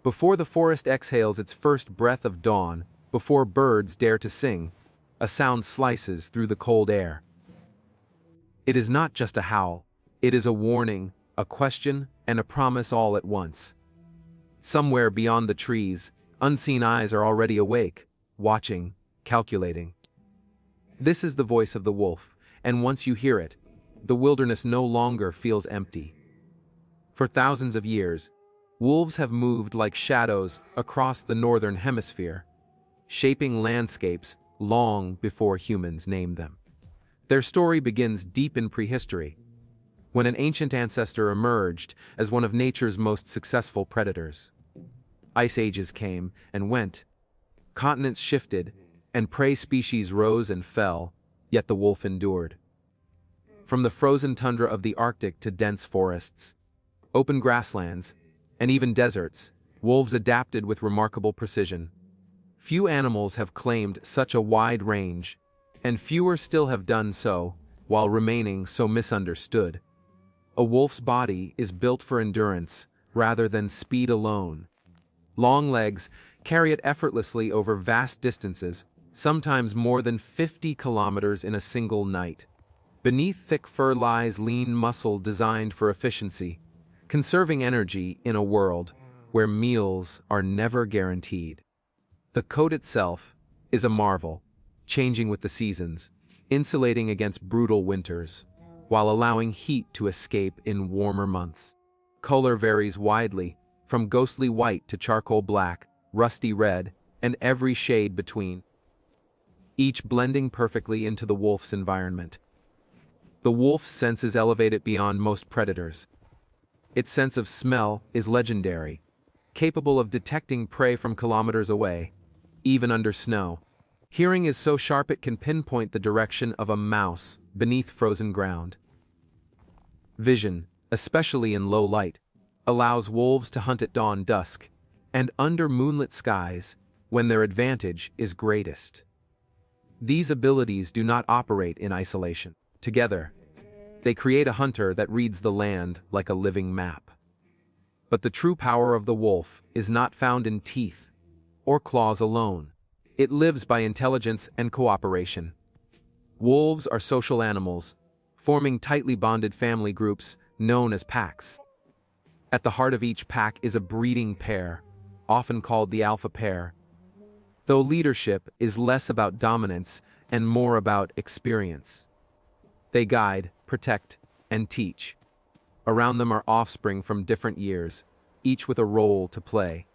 Before the forest exhales its first breath of dawn, before birds dare to sing, a sound slices through the cold air. It is not just a howl, it is a warning, a question, and a promise all at once. Somewhere beyond the trees, unseen eyes are already awake, watching, calculating. This is the voice of the wolf, and once you hear it, the wilderness no longer feels empty. For thousands of years, wolves have moved like shadows across the northern hemisphere, shaping landscapes long before humans named them. Their story begins deep in prehistory, when an ancient ancestor emerged as one of nature's most successful predators. Ice ages came and went, continents shifted, and prey species rose and fell, yet the wolf endured. From the frozen tundra of the Arctic to dense forests, open grasslands, and even deserts, wolves adapted with remarkable precision. Few animals have claimed such a wide range, and fewer still have done so, while remaining so misunderstood. A wolf's body is built for endurance, rather than speed alone. Long legs carry it effortlessly over vast distances, sometimes more than 50 kilometers in a single night. Beneath thick fur lies lean muscle designed for efficiency, conserving energy in a world where meals are never guaranteed. The coat itself is a marvel, changing with the seasons, insulating against brutal winters, while allowing heat to escape in warmer months. Color varies widely, from ghostly white to charcoal black, rusty red, and every shade between, each blending perfectly into the wolf's environment. The wolf's sense is elevated beyond most predators. Its sense of smell is legendary, capable of detecting prey from kilometers away, even under snow. Hearing is so sharp it can pinpoint the direction of a mouse beneath frozen ground. Vision, especially in low light, allows wolves to hunt at dawn dusk, and under moonlit skies, when their advantage is greatest. These abilities do not operate in isolation. Together, they create a hunter that reads the land like a living map. But the true power of the wolf is not found in teeth or claws alone. It lives by intelligence and cooperation. Wolves are social animals, forming tightly bonded family groups known as packs. At the heart of each pack is a breeding pair, often called the alpha pair. Though leadership is less about dominance and more about experience. They guide, protect, and teach. Around them are offspring from different years, each with a role to play,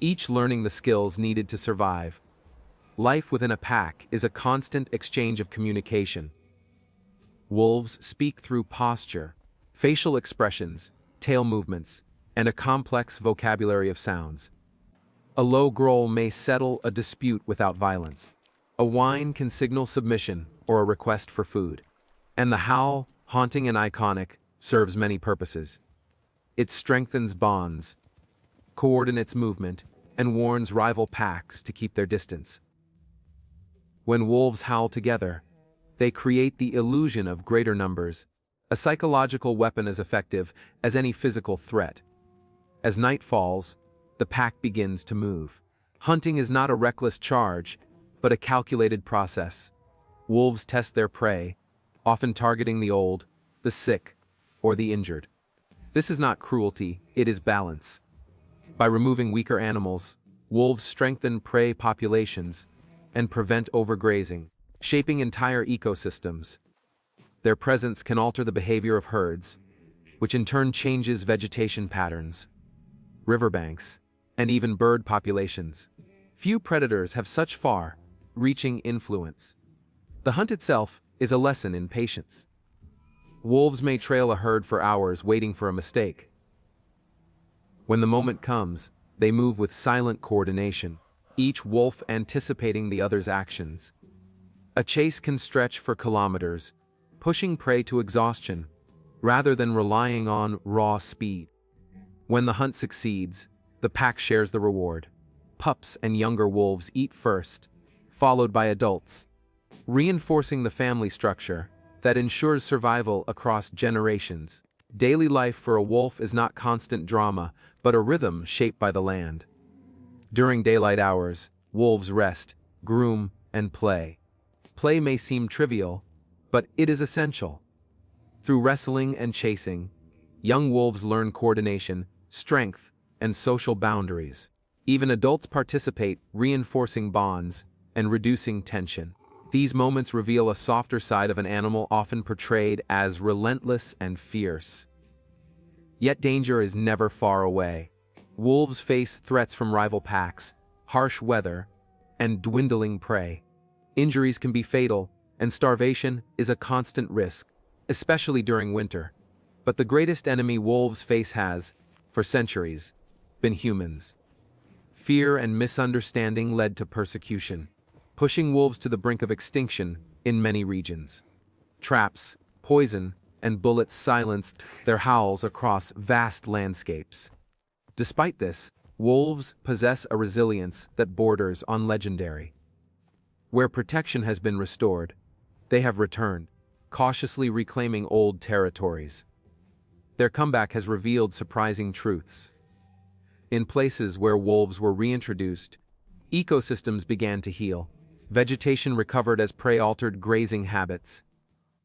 each learning the skills needed to survive. Life within a pack is a constant exchange of communication. Wolves speak through posture, facial expressions, tail movements, and a complex vocabulary of sounds. A low growl may settle a dispute without violence. A whine can signal submission or a request for food. And the howl, haunting and iconic, serves many purposes. It strengthens bonds, coordinates movement, and warns rival packs to keep their distance. When wolves howl together, they create the illusion of greater numbers, a psychological weapon as effective as any physical threat. As night falls, the pack begins to move. Hunting is not a reckless charge, but a calculated process. Wolves test their prey, often targeting the old, the sick, or the injured. This is not cruelty, it is balance. By removing weaker animals, wolves strengthen prey populations and prevent overgrazing, shaping entire ecosystems. Their presence can alter the behavior of herds, which in turn changes vegetation patterns, riverbanks, and even bird populations. Few predators have such far-reaching influence. The hunt itself is a lesson in patience. Wolves may trail a herd for hours waiting for a mistake. When the moment comes, they move with silent coordination, each wolf anticipating the other's actions. A chase can stretch for kilometers, pushing prey to exhaustion, rather than relying on raw speed. When the hunt succeeds, the pack shares the reward. Pups and younger wolves eat first, followed by adults, reinforcing the family structure that ensures survival across generations. Daily life for a wolf is not constant drama, but a rhythm shaped by the land. During daylight hours, wolves rest, groom, and play. Play may seem trivial, but it is essential. Through wrestling and chasing, young wolves learn coordination, strength, and social boundaries. Even adults participate, reinforcing bonds and reducing tension. These moments reveal a softer side of an animal often portrayed as relentless and fierce. Yet danger is never far away. Wolves face threats from rival packs, harsh weather, and dwindling prey. Injuries can be fatal, and starvation is a constant risk, especially during winter. But the greatest enemy wolves face has, for centuries, been humans. Fear and misunderstanding led to persecution, pushing wolves to the brink of extinction in many regions. Traps, poison, and bullets silenced their howls across vast landscapes. Despite this, wolves possess a resilience that borders on legendary. Where protection has been restored, they have returned, cautiously reclaiming old territories. Their comeback has revealed surprising truths. In places where wolves were reintroduced, ecosystems began to heal. Vegetation recovered as prey altered grazing habits.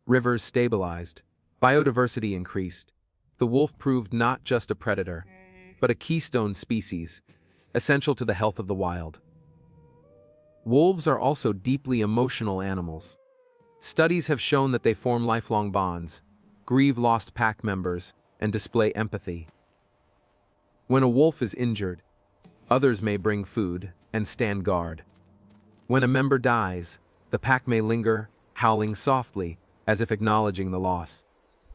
Rivers stabilized. Biodiversity increased. The wolf proved not just a predator, but a keystone species, essential to the health of the wild. Wolves are also deeply emotional animals. Studies have shown that they form lifelong bonds, grieve lost pack members, and display empathy. When a wolf is injured, others may bring food and stand guard. When a member dies, the pack may linger, howling softly, as if acknowledging the loss.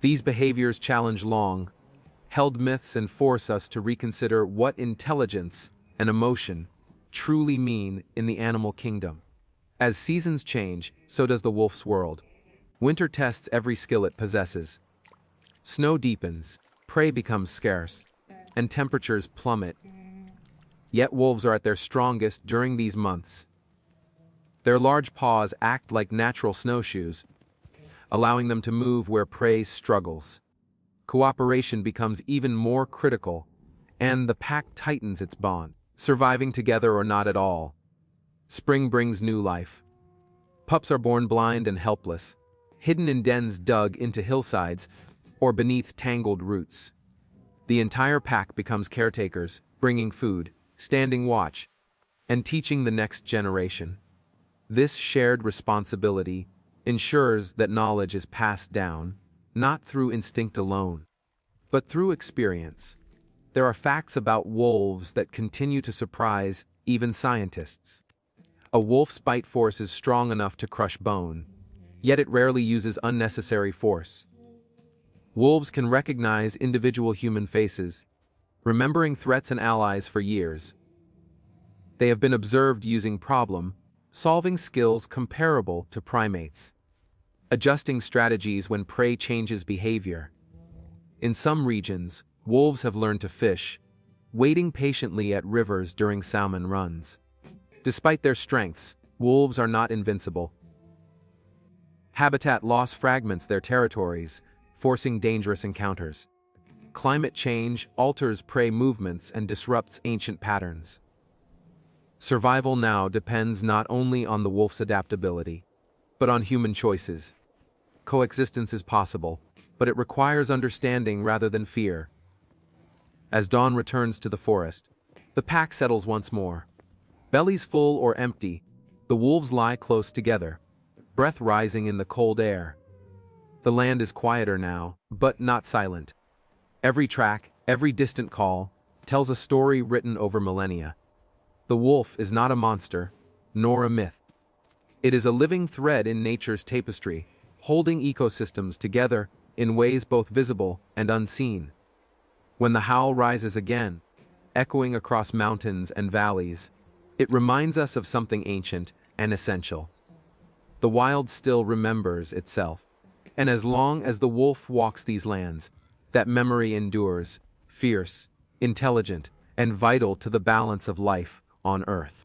These behaviors challenge long-held myths and force us to reconsider what intelligence and emotion truly mean in the animal kingdom. As seasons change, so does the wolf's world. Winter tests every skill it possesses. Snow deepens, prey becomes scarce, and temperatures plummet. Yet wolves are at their strongest during these months. Their large paws act like natural snowshoes, allowing them to move where prey struggles. Cooperation becomes even more critical, and the pack tightens its bond, surviving together or not at all. Spring brings new life. Pups are born blind and helpless, hidden in dens dug into hillsides or beneath tangled roots. The entire pack becomes caretakers, bringing food, standing watch, and teaching the next generation. This shared responsibility ensures that knowledge is passed down, not through instinct alone, but through experience. There are facts about wolves that continue to surprise even scientists. A wolf's bite force is strong enough to crush bone, yet it rarely uses unnecessary force. Wolves can recognize individual human faces, remembering threats and allies for years. They have been observed using problem-solving skills comparable to primates, adjusting strategies when prey changes behavior. In some regions, wolves have learned to fish, waiting patiently at rivers during salmon runs. Despite their strengths, wolves are not invincible. Habitat loss fragments their territories, forcing dangerous encounters. Climate change alters prey movements and disrupts ancient patterns. Survival now depends not only on the wolf's adaptability, but on human choices. Coexistence is possible, but it requires understanding rather than fear. As dawn returns to the forest, the pack settles once more. Bellies full or empty, the wolves lie close together, breath rising in the cold air. The land is quieter now, but not silent. Every track, every distant call, tells a story written over millennia. The wolf is not a monster, nor a myth. It is a living thread in nature's tapestry, holding ecosystems together in ways both visible and unseen. When the howl rises again, echoing across mountains and valleys, it reminds us of something ancient and essential. The wild still remembers itself, and as long as the wolf walks these lands, that memory endures, fierce, intelligent, and vital to the balance of life on Earth.